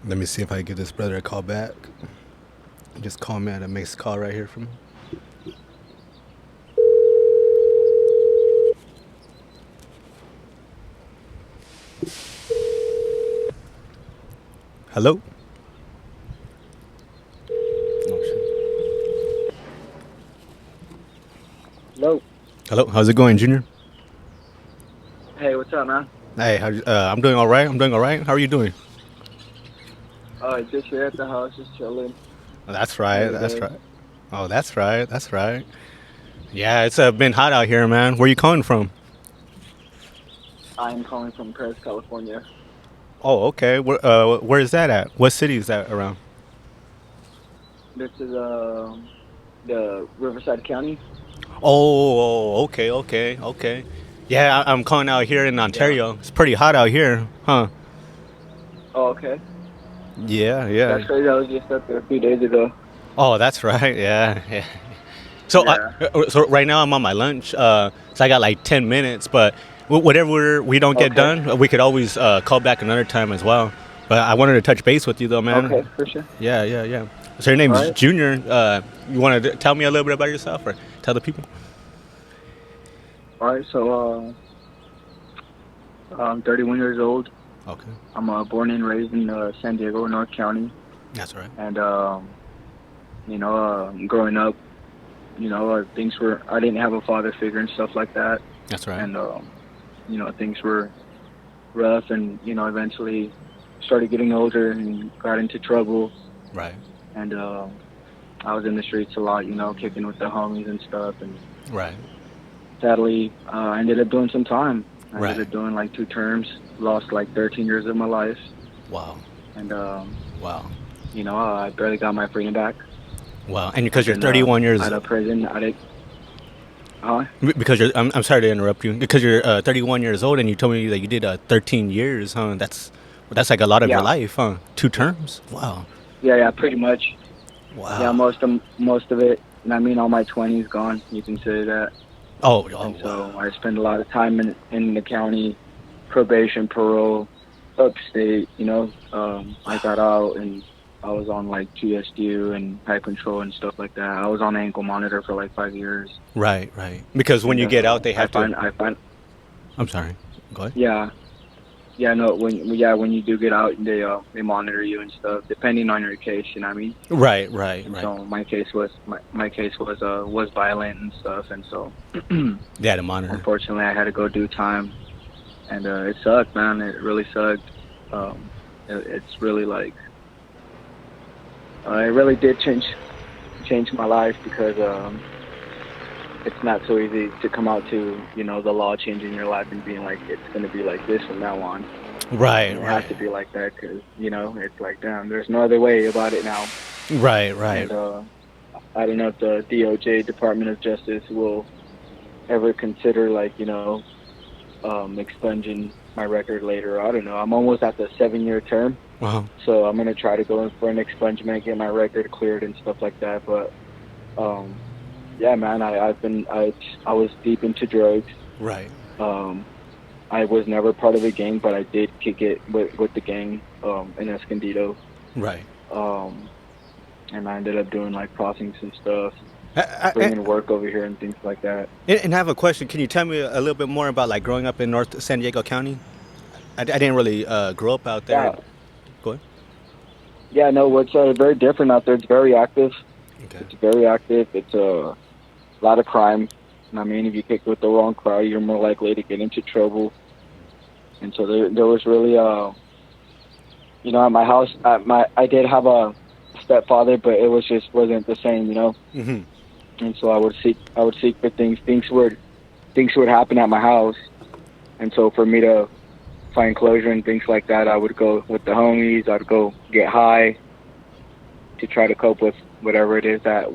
Let me see if I can give this brother a call back. Just call me at a mixed call right here from him. Hello? Oh, shit. Hello. Hello, how's it going, Junior? Hey, what's up, man? Hey, I'm doing all right. I'm doing all right. How are you doing? Just here at the house, just chilling. That's right. Another That's day. right. Oh, that's right. That's right. Yeah, it's been hot out here, man. Where you calling from? I'm calling from Perez, California. Oh, okay. Where is that at? What city is that around? This is the Riverside County. Oh, okay, okay, okay. Yeah, I'm calling out here in Yeah. Ontario. It's pretty hot out here, huh? Oh, okay. Yeah, yeah. That's crazy. I was just up there a few days ago. Oh, that's right. Yeah, yeah. Yeah. So right now I'm on my lunch. So I got like 10 minutes, but whatever we don't get Okay. done, we could always call back another time as well. But I wanted to touch base with you though, man. Okay, for sure. Yeah, yeah, yeah. So your All name's right. Junior. You want to tell me a little bit about yourself, or tell the people? All right. So, I'm 31 years old. Okay, I'm born and raised in San Diego, North County. that's right. And growing up, things were. I didn't have a father figure and stuff like that. That's right. And things were rough, and eventually started getting older and got into trouble. Right, And I was in the streets a lot, kicking with the homies and stuff. And right, sadly, I ended up doing some time. I ended right. up doing like 2 terms, lost like 13 years of my life. Wow, And wow, I barely got my freedom back. wow. And because I've you're been 31 years, out of prison. I did. Huh? because I'm sorry to interrupt you. Because you're 31 years old, and you told me that you did 13 years, huh? That's like a lot of your Yeah. life, huh? Two Yeah. terms. Wow, Yeah. Pretty much. Yeah. wow. Most of it. And I mean, all my 20s gone. You can say that. Oh, oh, And so wow. I spent a lot of time in the county, probation, parole, upstate. I got out and I was on like GSU and high control and stuff like that. I was on ankle monitor for like 5 years. Right, right. Because when And you get out, they I have to. find I find I'm sorry. Go ahead. yeah. Yeah, no, when you do get out, they monitor you and stuff, depending on your case, you know what I mean? Right, right, And right. so my case was violent and stuff, and so They had a monitor. unfortunately I had to go do time, and it sucked, man. It really sucked. It's really like it really did change my life, because it's not so easy to come out to the law changing your life and being like it's going to be like this from now on, Right, and it has right, to be like that, because it's like, damn, there's no other way about it now. right, right. And I don't know if the DOJ, Department of Justice, will ever consider, like, expunging my record later. I don't know. I'm almost at the 7-year term, Wow. so I'm gonna try to go in for an expungement, get my record cleared and stuff like that. But um, yeah, man, I was deep into drugs. Right, Um, I was never part of a gang, but I did kick it with the gang in Escondido. right. Um, and I ended up doing like crossings and stuff, I, bringing work over here and things like that. and I have a question. Can you tell me a little bit more about like growing up in North San Diego County? I didn't really grow up out there. Yeah, Go ahead. yeah, no, it's very different out there. It's very active. Okay. It's very active. It's a lot of crime. And I mean, if you kick with the wrong crowd, you're more likely to get into trouble. And so there was really, at my house, I did have a stepfather, but it wasn't the same. Mm-hmm. And so I would seek for things. Things would happen at my house, and so for me to find closure and things like that, I would go with the homies. I'd go get high to try to cope with whatever it is that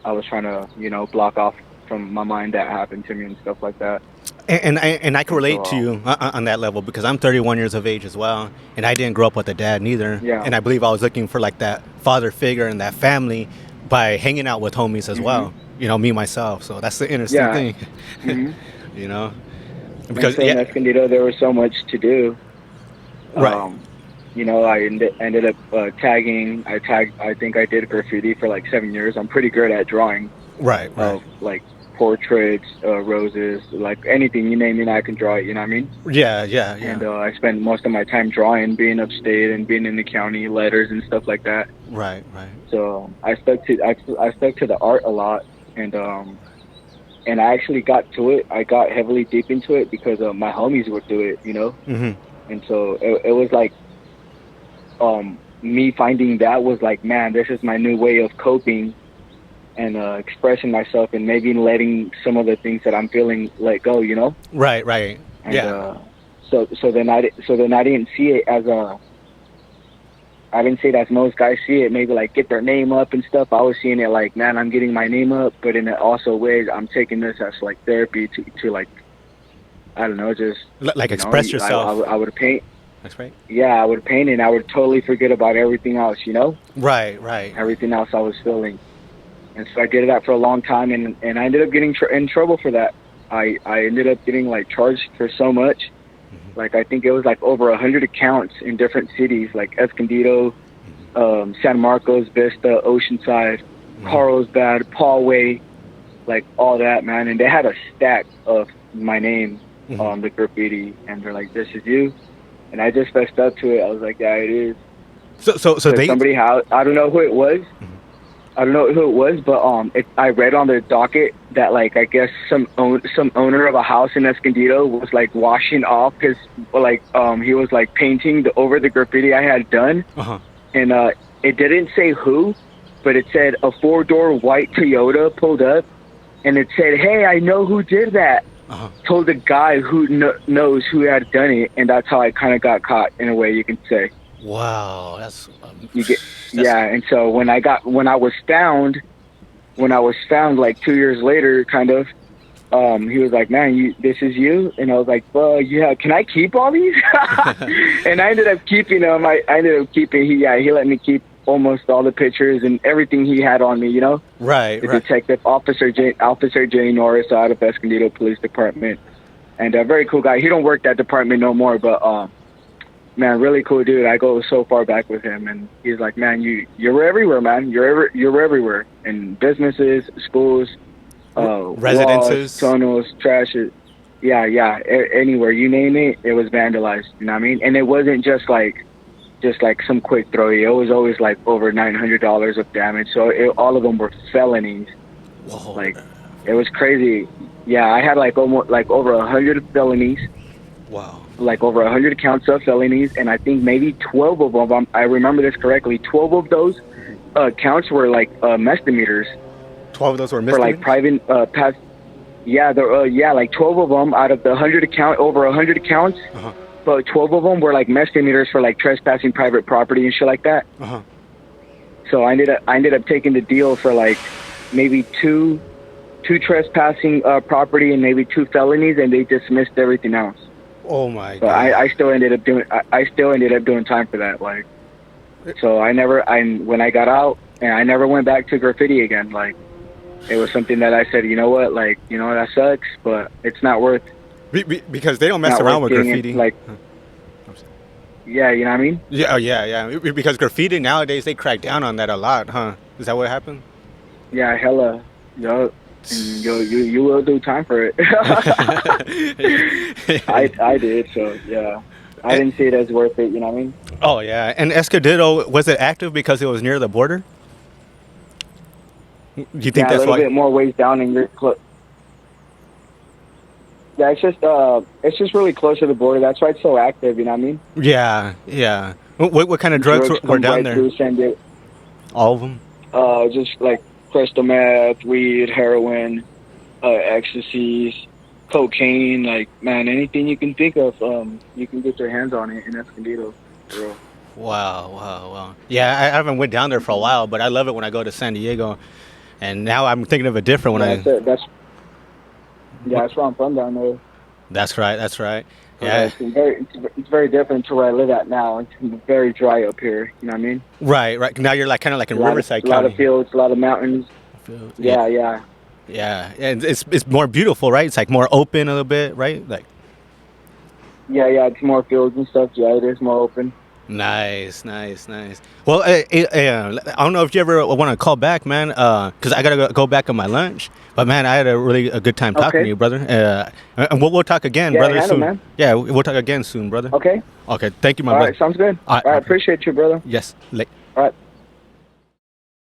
I was trying to block off from my mind that happened to me and stuff like that. And I can And so relate to you on that level because I'm 31 years of age as well, and I didn't grow up with a dad neither. yeah. And I believe I was looking for like that father figure and that family by hanging out with homies as Mhm. well. Me myself. So that's the interesting Yeah. thing, Mhm. you know, And because so in yeah, Escondido there was so much to do. right, Um ended up tagging. I think I did graffiti for like 7 years. I'm pretty good at drawing Right, right. of like portraits, roses, like anything you name it, I can draw it. You know what I mean? Yeah, yeah, And yeah. I spend most of my time drawing, being upstate and being in the county, letters and stuff like that. Right, right. So I stuck to the art a lot, and I actually got to it. I got heavily deep into it because my homies would do it, Hmm. and so it was like me finding that was like, man, this is my new way of coping and expressing myself, and maybe letting some of the things that I'm feeling let go, Right, right. and Yeah. so then I didn't see it as I didn't see it as most guys see it, maybe like get their name up and stuff. I was seeing it like, man, I'm getting my name up, but in also ways I'm taking this as like therapy to like, I don't know, just Like express yourself. I would paint. That's right. Yeah, I would paint and I would totally forget about everything else, Right, right. everything else I was feeling. And so I did that for a long time, and I ended up getting in trouble for that. I ended up getting like charged for so much. Like I think it was like over 100 accounts in different cities, like Escondido, San Marcos, Vista, Oceanside, Carlsbad, Poway, like all that, man. And they had a stack of my name on the graffiti, and they're like, "This is you." And I just fessed up to it. I was like, "Yeah, it is." So they. Somebody, I don't know who it was. I don't know who it was, but I read on their docket that like I guess some owner of a house in Escondido was like washing off his he was like painting over the graffiti I had done, Uh-huh. and it didn't say who, but it said a 4-door white Toyota pulled up, and it said, "Hey, I know who did that." Uh-huh. Told the guy who knows who had done it, and that's how I kind of got caught in a way you can say. Wow, that's You get yeah, and so when I was found like 2 years later, kind of, he was like, "Man, this is you," and I was like, "Well, yeah, can I keep all these?" And I ended up keeping them. He let me keep almost all the pictures and everything he had on me. Right, The right. detective, Officer J Norris, out of Escondido Police Department, and a very cool guy. He don't work that department no more, but man, really cool dude. I go so far back with him, and he's like, "Man, you're everywhere, man. You're everywhere in businesses, schools, Residences. walls, tunnels, trash. Yeah, anywhere you name it, it was vandalized. You know what I mean? And it wasn't just like some quick throw. It was always like over $900 of damage. So all of them were felonies. Whoa. Like it was crazy. Yeah, I had like almost like over 100 felonies. Wow. Like over 100 counts of felonies, and I think maybe 12 of them, I remember this correctly, 12 of those counts were like misdemeanors 12 of those were for like misdemeanors? private past. Yeah, like 12 of them out of the 100 over 100 accounts, Uh-huh. but 12 of them were like misdemeanors for like trespassing private property and shit like that. Uh-huh. So I ended up taking the deal for like maybe two trespassing property and maybe 2 felonies, and they dismissed everything else. Oh my But god. I still ended up doing time for that. Like, so when I got out, and I never went back to graffiti again. Like, it was something that I said, that sucks, but it's not worth. Because they don't mess Not around worth with getting graffiti. it, like- Yeah, you know what I mean? Yeah, yeah. Because graffiti nowadays, they crack down on that a lot, huh? Is that what happened? Yeah, hella, yo, and you will do time for it. I did, so yeah. I didn't see it as worth it, you know what I mean? Oh, yeah. And Escondido, was it active because it was near the border? Do you think Yeah, a that's little why? bit more ways down in your Yeah, it's just really close to the border. That's why it's so active, you know what I mean? Yeah, yeah. What kind of drugs were come down right there? through San Diego. All of them? Just like crystal meth, weed, heroin, ecstasies, cocaine, like, man, anything you can think of, you can get your hands on it in Escondido. For real. Wow. Yeah, I haven't went down there for a while, but I love it when I go to San Diego. And now I'm thinking of it different when That's where I'm from down there. That's right. Yeah. It's very different to where I live at now. It's very dry up here. You know what I mean? Right. Now you're like kind of like in Riverside A lot County. of fields, a lot of mountains. Yeah. Yeah. And it's more beautiful, right? It's like more open a little bit, right? Like. Yeah. It's more fields and stuff. Yeah, it is more open. Nice, nice, nice. Well, I don't know if you ever want to call back, man, because I gotta go back on my lunch. But man, I had a good time talking to Okay. you, brother. And we'll talk again, Yeah, brother, handle, soon. man. Yeah, we'll talk again soon, brother. Okay. Okay, thank you, my All brother. right. Sounds good. All right, All right. okay. Appreciate you, brother. Yes. All right.